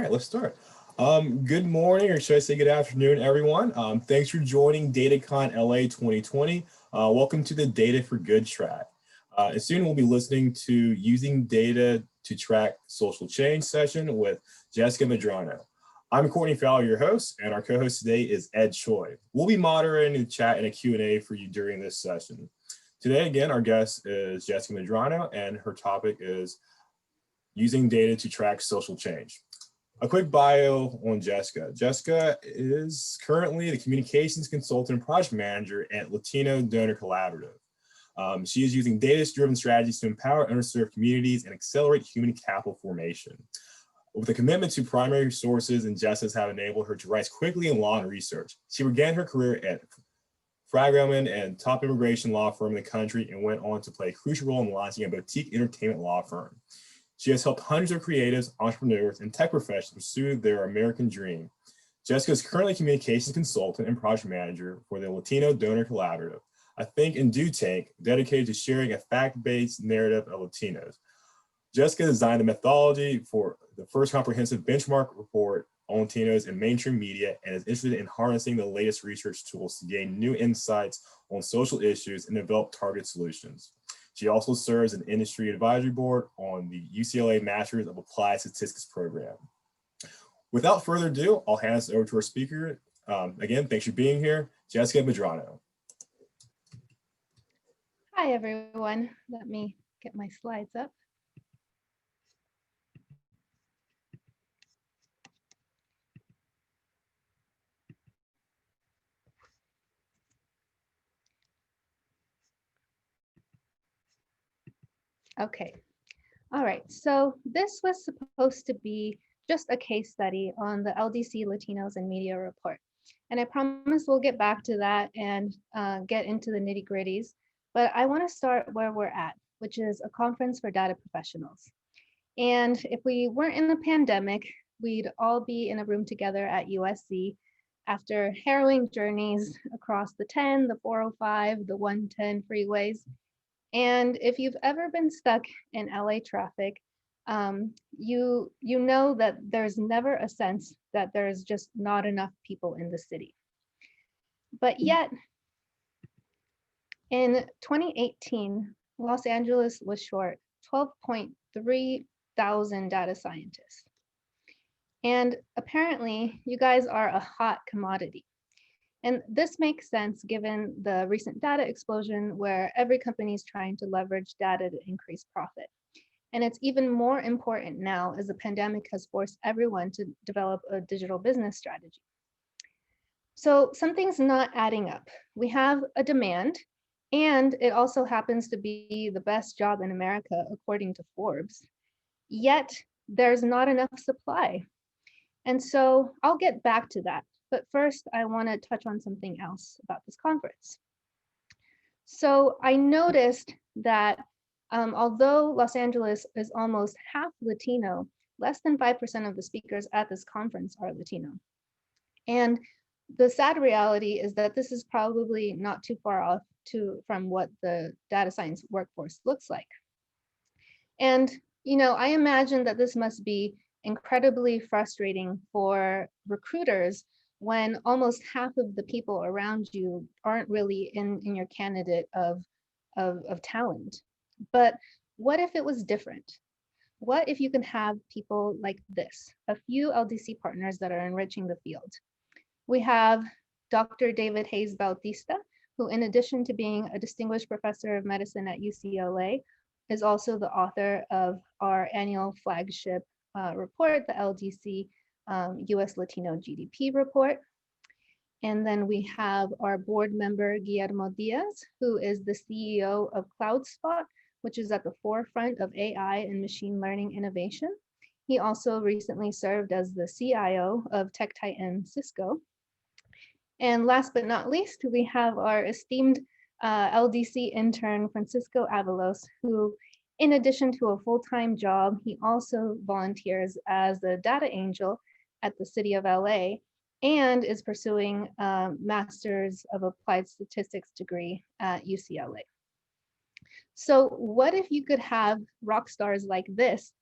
All right, let's start. Good morning, or should I say good afternoon, everyone. Thanks for joining DataCon LA 2020. Welcome to the Data for Good track. And soon we'll be listening to Using Data to Track Social Change session with Jessica Medrano. I'm Courtney Fowler, your host, and our co-host today is Ed Choi. We'll be moderating the chat and a Q&A for you during this session. Today, again, our guest is Jessica Medrano, and her topic is Using Data to Track Social Change. A quick bio on Jessica. Jessica is currently the communications consultant and project manager at Latino Donor Collaborative. She is using data-driven strategies to empower underserved communities and accelerate human capital formation. With a commitment to primary sources and justice have enabled her to rise quickly in law and research. She began her career at Fragomen and top immigration law firm in the country and went on to play a crucial role in launching a boutique entertainment law firm. She has helped hundreds of creatives, entrepreneurs, and tech professionals pursue their American dream. Jessica is currently a communications consultant and project manager for the Latino Donor Collaborative, a think and do tank dedicated to sharing a fact-based narrative of Latinos. Jessica designed the methodology for the first comprehensive benchmark report on Latinos in mainstream media and is interested in harnessing the latest research tools to gain new insights on social issues and develop targeted solutions. She also serves an industry advisory board on the UCLA Masters of Applied Statistics program. Without further ado, I'll hand this over to our speaker. Again, thanks for being here, Jessica Medrano. Hi, everyone. Let me get my slides up. Okay. All right. So this was supposed to be just a case study on the LDC Latinos and Media Report. And I promise we'll get back to that and get into the nitty gritties. But I want to start where we're at, which is a conference for data professionals. And if we weren't in the pandemic, we'd all be in a room together at USC after harrowing journeys across the 10, the 405, the 110 freeways. And if you've ever been stuck in LA traffic, you know that there's never a sense that there's just not enough people in the city. But yet, in 2018, Los Angeles was short 12.3 thousand data scientists. And apparently, you guys are a hot commodity. And this makes sense given the recent data explosion where every company is trying to leverage data to increase profit. And it's even more important now as the pandemic has forced everyone to develop a digital business strategy. So something's not adding up. We have a demand, and it also happens to be the best job in America, according to Forbes. Yet there's not enough supply. And so I'll get back to that. But first, I want to touch on something else about this conference. So I noticed that although Los Angeles is almost half Latino, less than 5% of the speakers at this conference are Latino. And the sad reality is that this is probably not too far off from what the data science workforce looks like. And I imagine that this must be incredibly frustrating for recruiters when almost half of the people around you aren't really in your candidate of talent. But what if it was different? What if you can have people like this, a few LDC partners that are enriching the field? We have Dr. David Hayes Bautista, who in addition to being a distinguished professor of medicine at UCLA, is also the author of our annual flagship report, the LDC Us Latino Gdp Report. And then we have our board member, Guillermo Diaz, who is the CEO of CloudSpot, which is at the forefront of AI and machine learning innovation. He also recently served as the CIO of tech titan Cisco. And last but not least, we have our esteemed LDC intern, Francisco Avalos, who in addition to a full-time job, he also volunteers as a data angel at the city of LA and is pursuing a Master's of Applied Statistics degree at UCLA. So what if you could have rock stars like this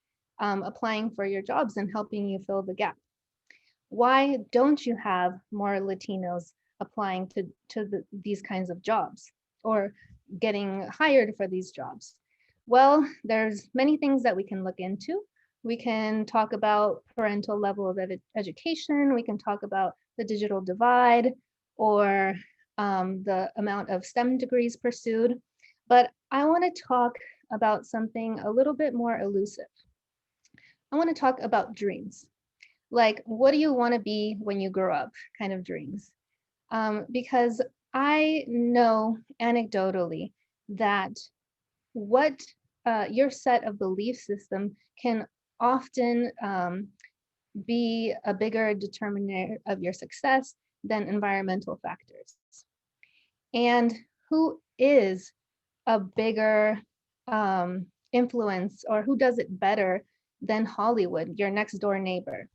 applying for your jobs and helping you fill the gap. Why don't you have more Latinos applying to these kinds of jobs or getting hired for these jobs? Well, there's many things that we can look into. We can talk about parental level of education. We can talk about the digital divide or the amount of STEM degrees pursued. But I want to talk about something a little bit more elusive. I want to talk about dreams. Like, what do you want to be when you grow up kind of dreams? Because I know anecdotally that what your set of belief system can often be a bigger determinant of your success than environmental factors. And who is a bigger influence, or who does it better than Hollywood, your next door neighbor?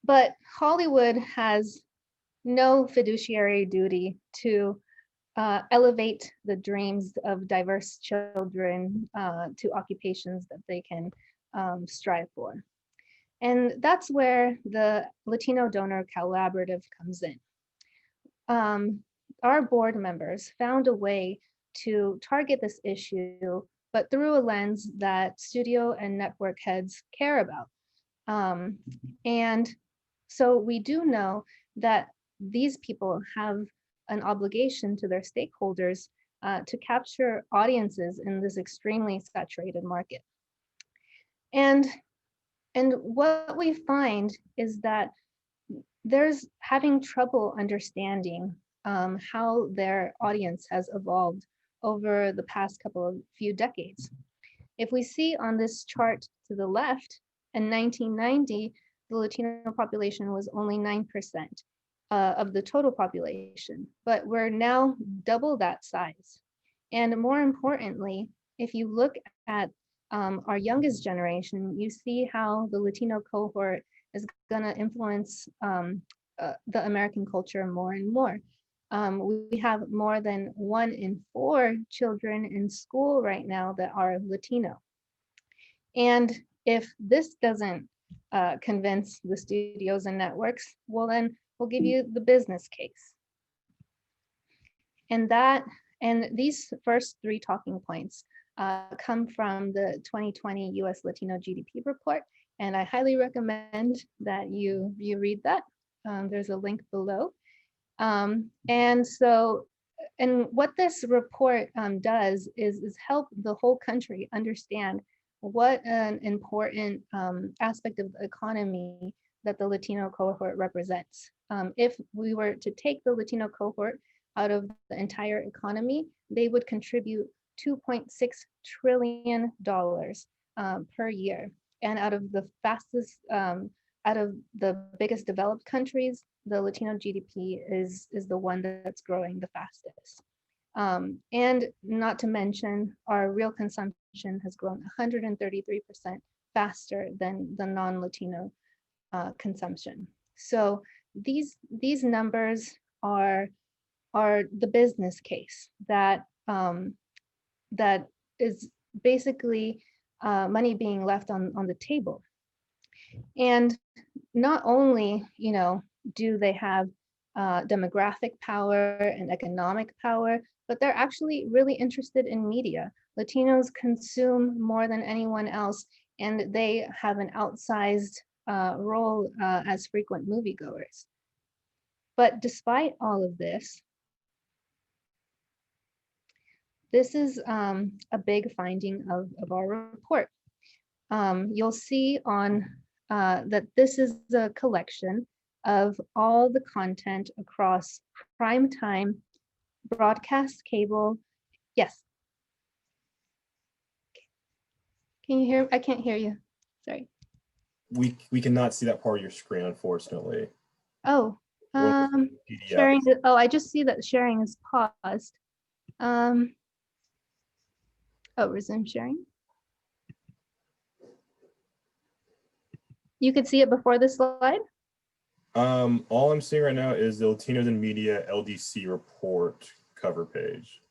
But Hollywood has no fiduciary duty to elevate the dreams of diverse children to occupations that they can strive for. And that's where the Latino Donor Collaborative comes in. Our board members found a way to target this issue, but through a lens that studio and network heads care about. And so we do know that these people have an obligation to their stakeholders to capture audiences in this extremely saturated market. And what we find is that there's having trouble understanding how their audience has evolved over the past few decades. If we see on this chart to the left, in 1990, the Latino population was only 9% of the total population, but we're now double that size. And more importantly, if you look at our youngest generation, you see how the Latino cohort is gonna influence the American culture more and more. We have more than 1 in 4 children in school right now that are Latino. And if this doesn't convince the studios and networks, well, then we'll give you the business case. And these first 3 talking points come from the 2020 Us Latino Gdp Report. And I highly recommend that you read that. There's a link below. And what this report does is help the whole country understand what an important aspect of the economy that the Latino cohort represents. If we were to take the Latino cohort out of the entire economy, they would contribute $2.6 trillion per year. And out of the biggest developed countries, the Latino GDP is the one that's growing the fastest. And not to mention, our real consumption has grown 133% faster than the non-Latino consumption. So these numbers are the business case that is basically money being left on the table. And not only, do they have demographic power and economic power, but they're actually really interested in media. Latinos consume more than anyone else, and they have an outsized role as frequent moviegoers. But despite all of this, this is a big finding of our report. You'll see on that this is a collection of all the content across prime time, broadcast cable. Yes. Can you hear? I can't hear you. Sorry. We cannot see that part of your screen, unfortunately. Oh, sharing. Oh, I just see that sharing is paused. Oh, resume sharing. You could see it before the slide? All I'm seeing right now is the Latinos in Media LDC report cover page.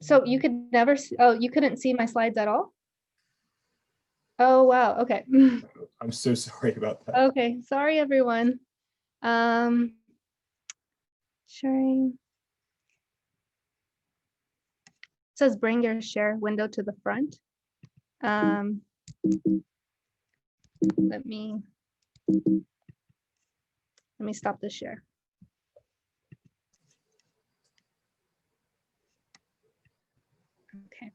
So you could never, oh, you couldn't see my slides at all? Oh, wow, okay. I'm so sorry about that. Okay, sorry, everyone. Sharing. It says bring your share window to the front. Let me stop the share. Okay.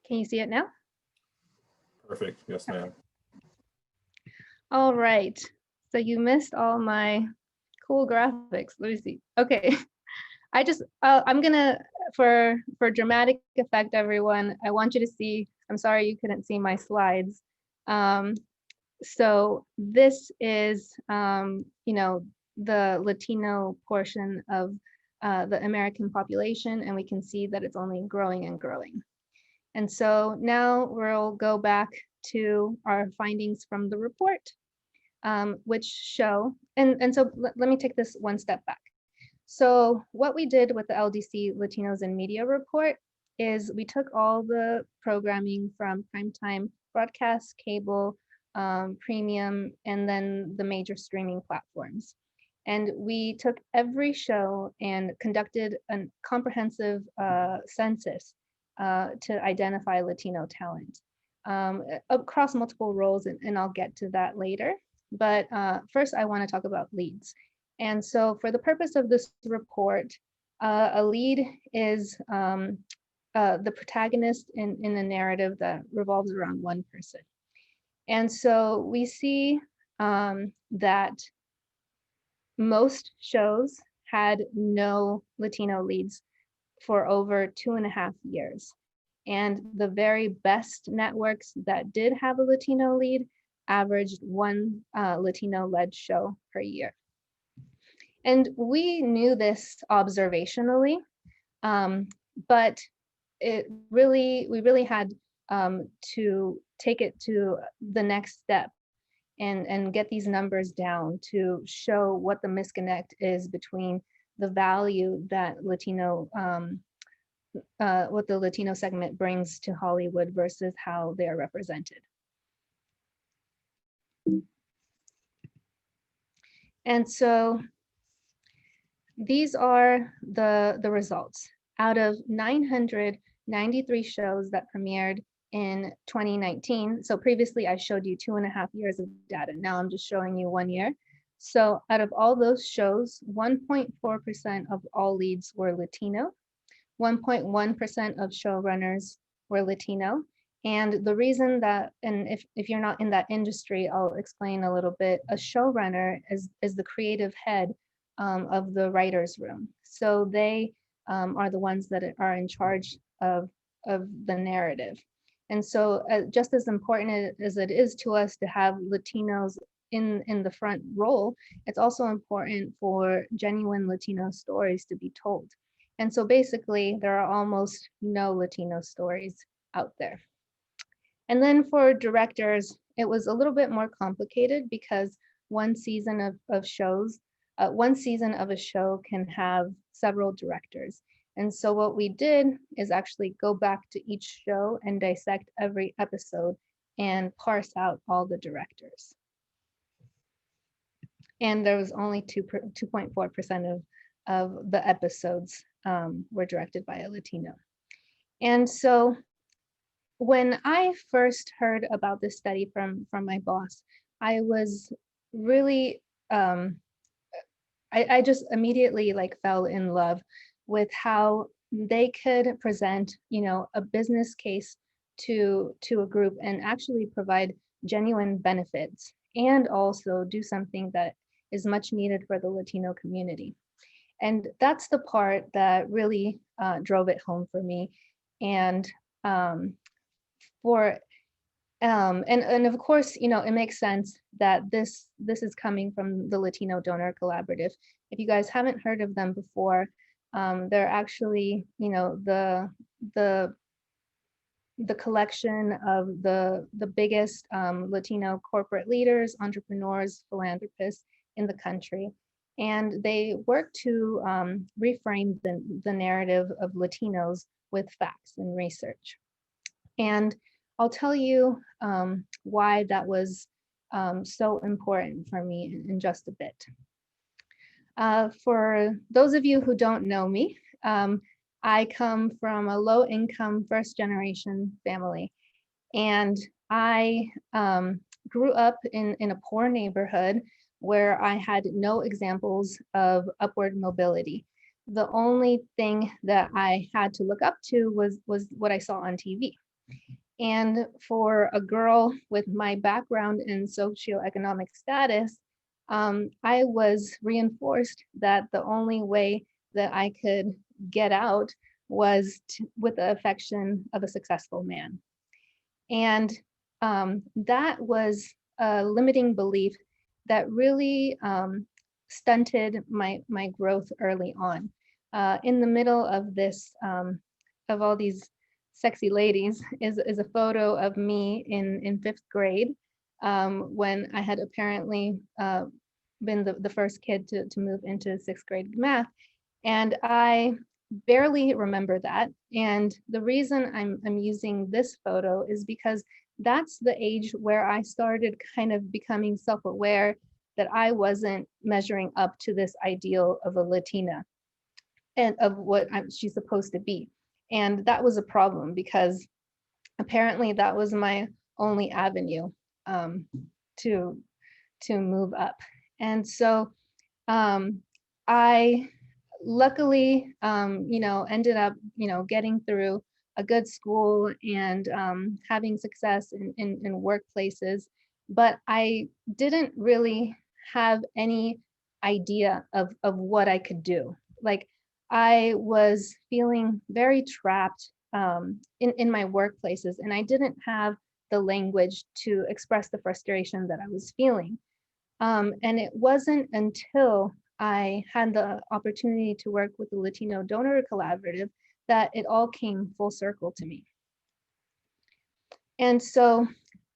Can you see it now? Perfect. Yes, ma'am. All right. So you missed all my cool graphics. Let me see. Okay. I'm gonna, for dramatic effect, everyone, I want you to see, I'm sorry you couldn't see my slides. So this is, the Latino portion of the American population, and we can see that it's only growing and growing. And so now we'll go back to our findings from the report, which show, and so let me take this one step back. So what we did with the LDC Latinos in Media report is we took all the programming from primetime broadcast, cable, premium, and then the major streaming platforms. And we took every show and conducted a comprehensive census to identify Latino talent across multiple roles, and I'll get to that later. But first, I want to talk about leads. And so for the purpose of this report, a lead is the protagonist in a narrative that revolves around one person. And so we see that most shows had no Latino leads for over 2.5 years. And the very best networks that did have a Latino lead averaged one Latino-led show per year. And we knew this observationally, but we really had to take it to the next step and get these numbers down to show what the misconnect is between the value that what the Latino segment brings to Hollywood versus how they are represented. And so these are the results. Out of 993 shows that premiered in 2019, so previously I showed you 2.5 years of data, now I'm just showing you 1 year. So out of all those shows, 1.4% of all leads were Latino, 1.1% of showrunners were Latino. And the reason that, and if you're not in that industry, I'll explain a little bit. A showrunner is the creative head of the writer's room. So they are the ones that are in charge of the narrative. And so just as important as it is to us to have Latinos in the front role, it's also important for genuine Latino stories to be told. And so basically there are almost no Latino stories out there. And then for directors, it was a little bit more complicated because one season of a show can have several directors. And so what we did is actually go back to each show and dissect every episode and parse out all the directors. And there was only 2.4% of the episodes were directed by a Latino. And so when I first heard about this study from my boss, I was really, I just immediately fell in love with how they could present, a business case to a group and actually provide genuine benefits and also do something that is much needed for the Latino community. And that's the part that really drove it home for me. And and of course, it makes sense that this is coming from the Latino Donor Collaborative. If you guys haven't heard of them before, they're actually, the collection of the biggest Latino corporate leaders, entrepreneurs, philanthropists in the country. And they work to reframe the narrative of Latinos with facts and research. And I'll tell you why that was so important for me in just a bit. For those of you who don't know me, I come from a low-income first-generation family, and I grew up in a poor neighborhood where I had no examples of upward mobility. The only thing that I had to look up to was what I saw on TV. And for a girl with my background in socioeconomic status, I was reinforced that the only way that I could get out was with the affection of a successful man. And that was a limiting belief that really stunted my growth early on. In the middle of this, of all these sexy ladies, is a photo of me in 5th grade when I had apparently been the first kid to move into 6th grade math. And I barely remember that. And the reason I'm using this photo is because that's the age where I started kind of becoming self-aware that I wasn't measuring up to this ideal of a Latina and of what she's supposed to be. And that was a problem because apparently that was my only avenue to move up. And so I luckily, ended up, getting through a good school and having success in workplaces, but I didn't really have any idea of what I could do. Like I was feeling very trapped in my workplaces, and I didn't have the language to express the frustration that I was feeling. And it wasn't until I had the opportunity to work with the Latino Donor Collaborative that it all came full circle to me. And so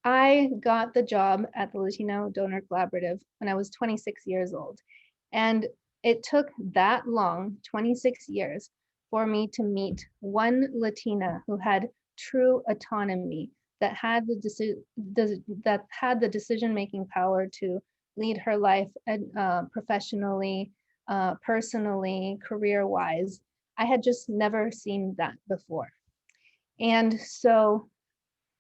I got the job at the Latino Donor Collaborative when I was 26 years old. And it took that long, 26 years, for me to meet one Latina who had true autonomy, that had the decision-making power to lead her life professionally, personally, career-wise. I had just never seen that before. And so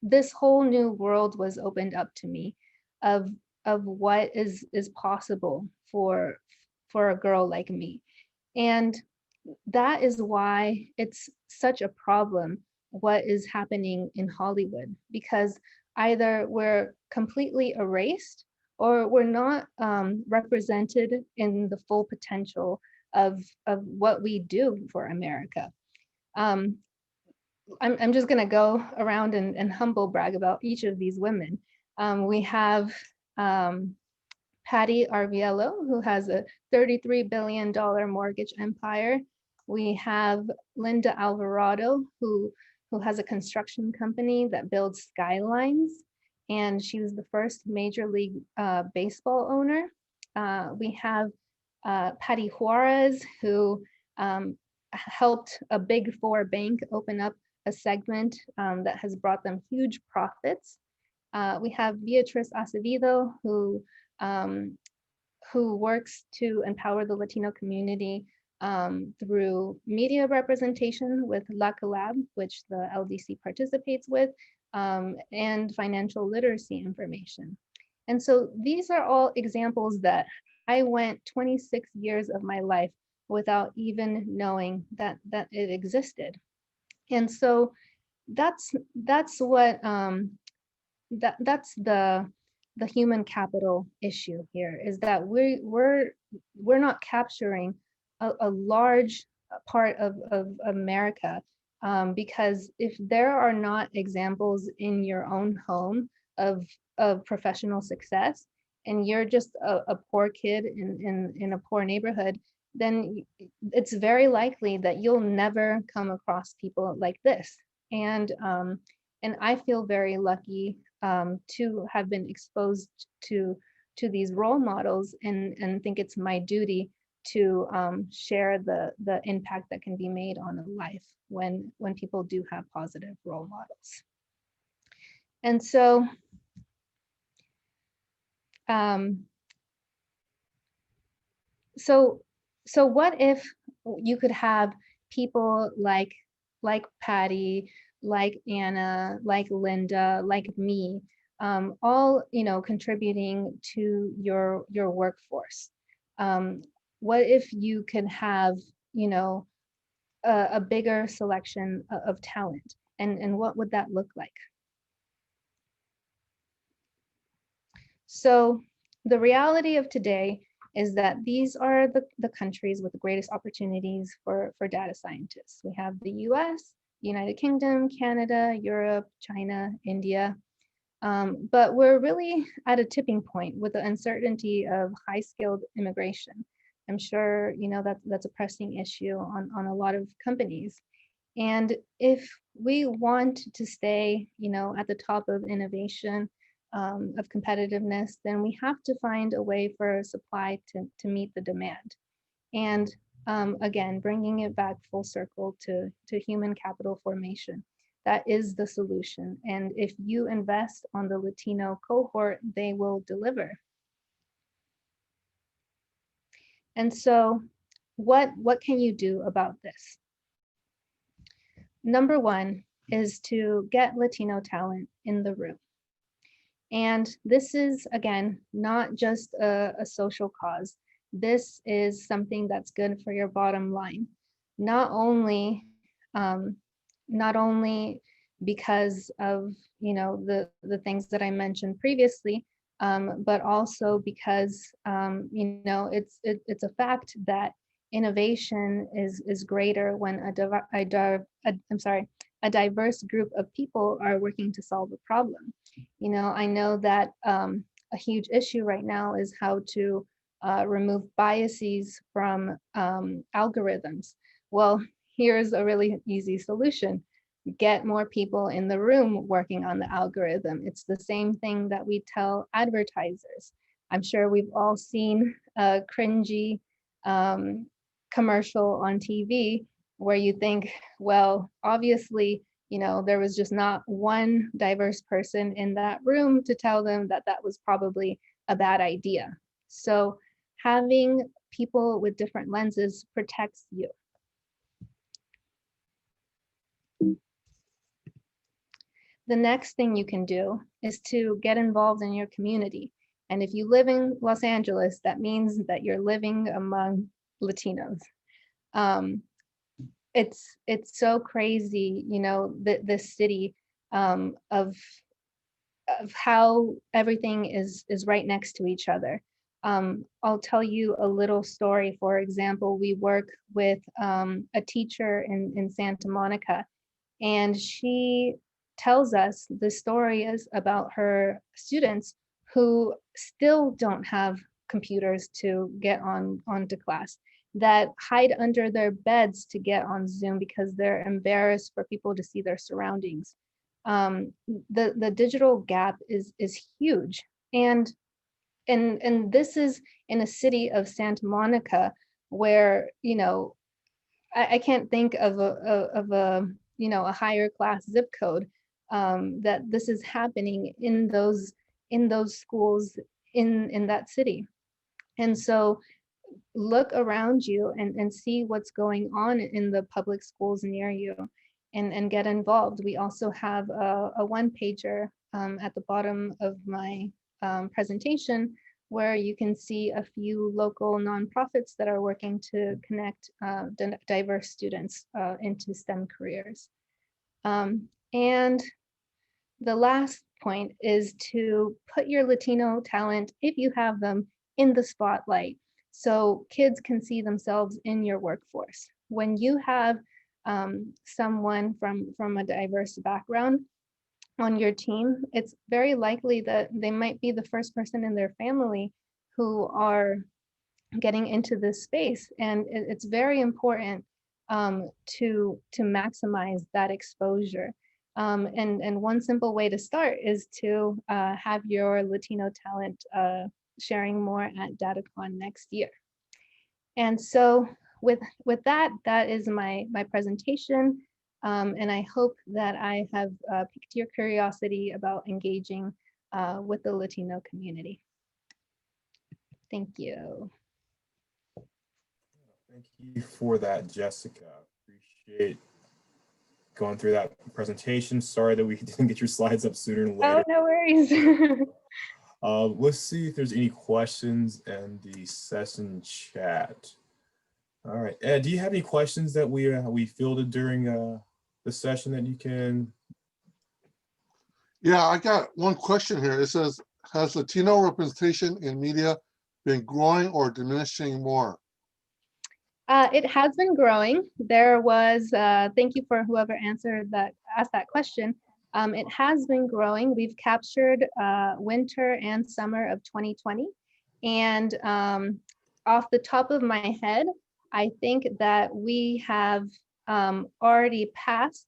this whole new world was opened up to me of what is possible for a girl like me. And that is why it's such a problem what is happening in Hollywood, because either we're completely erased or we're not represented in the full potential of what we do for America. I'm just gonna go around and humble brag about each of these women. We have Patty Arvielo, who has a $33 billion mortgage empire. We have Linda Alvarado, who has a construction company that builds skylines, and she was the first Major League Baseball owner. We have Patty Juarez, who helped a Big Four bank open up a segment that has brought them huge profits. We have Beatriz Acevedo, who works to empower the Latino community through media representation with La Collab, which the LDC participates with, and financial literacy information. And so these are all examples that I went 26 years of my life without even knowing that it existed. And so that's what that's the human capital issue here, is that we're not capturing a large part of America, because if there are not examples in your own home of professional success, and you're just a poor kid in a poor neighborhood, then it's very likely that you'll never come across people like this. And I feel very lucky to have been exposed to these role models and think it's my duty to share the impact that can be made on a life when people do have positive role models. And so so what if you could have people like Patty, like Anna, like Linda, like me, all contributing to your workforce? What if you could have a bigger selection of talent, and what would that look like? So the reality of today is that these are the countries with the greatest opportunities for data scientists. We have the US, United Kingdom, Canada, Europe, China, India. But we're really at a tipping point with the uncertainty of high-skilled immigration. I'm sure that's a pressing issue on a lot of companies. And if we want to stay at the top of innovation, of competitiveness, then we have to find a way for supply to meet the demand. And again, bringing it back full circle to human capital formation. That is the solution. And if you invest on the Latino cohort, they will deliver. And so what can you do about this? Number one is to get Latino talent in the room. And this is, again, not just a social cause. This is something that's good for your bottom line. Not only because of the things that I mentioned previously, but also because it's a fact that innovation is greater when a diverse group of people are working to solve a problem. I know that a huge issue right now is how to remove biases from algorithms. Well, here's a really easy solution. Get more people in the room working on the algorithm. It's the same thing that we tell advertisers. I'm sure we've all seen a cringy commercial on TV where you think, well, obviously, there was just not one diverse person in that room to tell them that that was probably a bad idea. So having people with different lenses protects you. The next thing you can do is to get involved in your community. And if you live in Los Angeles, that means that you're living among Latinos. It's so crazy, this city of how everything is right next to each other. I'll tell you a little story. For example, we work with a teacher in Santa Monica, and she tells us the story is about her students who still don't have computers to get onto class, that hide under their beds to get on Zoom because they're embarrassed for people to see their surroundings. The digital gap is huge, and this is in a city of Santa Monica where I can't think of a higher class zip code that this is happening in those schools in that city. And so look around you and see what's going on in the public schools near you, and get involved. We also have a one-pager at the bottom of my presentation where you can see a few local nonprofits that are working to connect diverse students into STEM careers. And the last point is to put your Latino talent, if you have them, in the spotlight so kids can see themselves in your workforce. When you have someone from a diverse background on your team, it's very likely that they might be the first person in their family who are getting into this space. And it's very important to maximize that exposure. And one simple way to start is to have your Latino talent sharing more at DataCon next year. And so with that, that is my presentation. And I hope that I have piqued your curiosity about engaging with the Latino community. Thank you. Thank you for that, Jessica. Appreciate going through that presentation. Sorry that we didn't get your slides up sooner than later. Oh, no worries. Let's see if there's any questions in the session chat. All right, Ed, do you have any questions that we fielded during the session that you can? Yeah, I got one question here. It says, has Latino representation in media been growing or diminishing more? It has been growing. There was, thank you for whoever asked that question. It has been growing. We've captured winter and summer of 2020. And off the top of my head, I think that we have already passed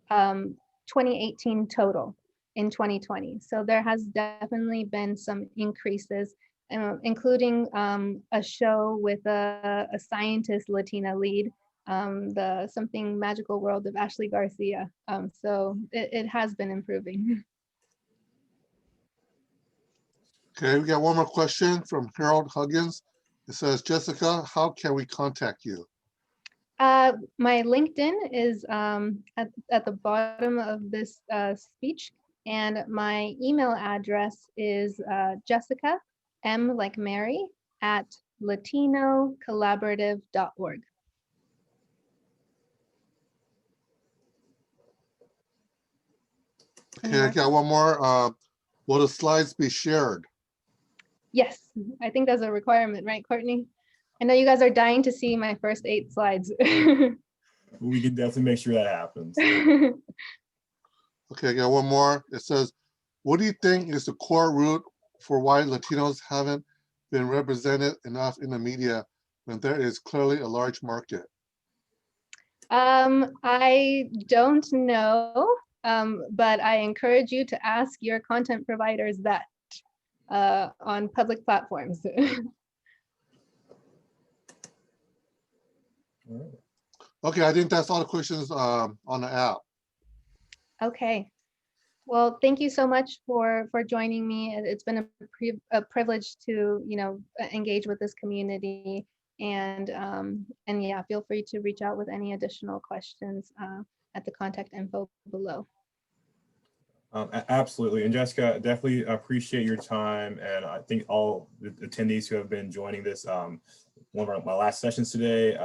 2018 total in 2020. So there has definitely been some increases, including a show with a scientist Latina lead, the Something Magical World of Ashley Garcia. So it has been improving. Okay, we got one more question from Harold Huggins. It says, Jessica, how can we contact you? My LinkedIn is at the bottom of this speech, and my email address is Jessica, M like Mary, at latinocollaborative.org. Okay, I got one more. Will the slides be shared? Yes, I think that's a requirement, right, Courtney? I know you guys are dying to see my first 8 slides. We can definitely make sure that happens. Okay, I got one more. It says, what do you think is the core root for why Latinos haven't been represented enough in the media when there is clearly a large market? I don't know, but I encourage you to ask your content providers that on public platforms. Okay, I think that's all the questions on the app. Okay. Well, thank you so much for joining me. It's been a privilege to, engage with this community, and yeah, feel free to reach out with any additional questions at the contact info below. Absolutely. And Jessica, definitely appreciate your time. And I think all the attendees who have been joining this, one of my last sessions today,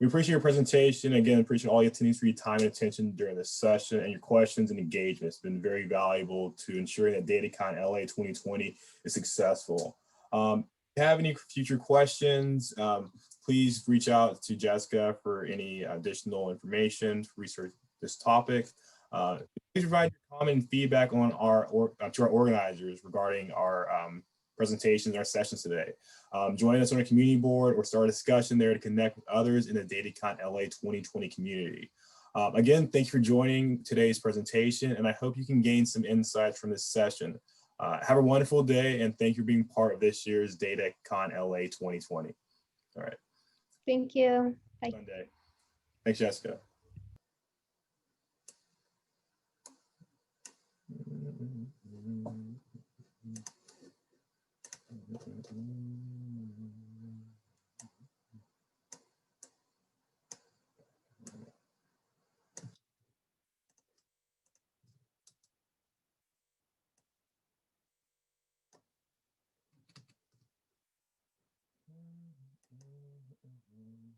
we appreciate your presentation. Again, appreciate all the attendees for your time and attention during this session, and your questions and engagement. It's been very valuable to ensuring that DataCon LA 2020 is successful. If you have any future questions, please reach out to Jessica for any additional information to research this topic. Please provide your comment and feedback on to our organizers regarding our presentations, our sessions today. Join us on a community board or start a discussion there to connect with others in the DataCon LA 2020 community. Again, thank you for joining today's presentation, and I hope you can gain some insights from this session. Have a wonderful day, and thank you for being part of this year's DataCon LA 2020. All right. Thank you. Bye. Fun day. Thanks, Jessica.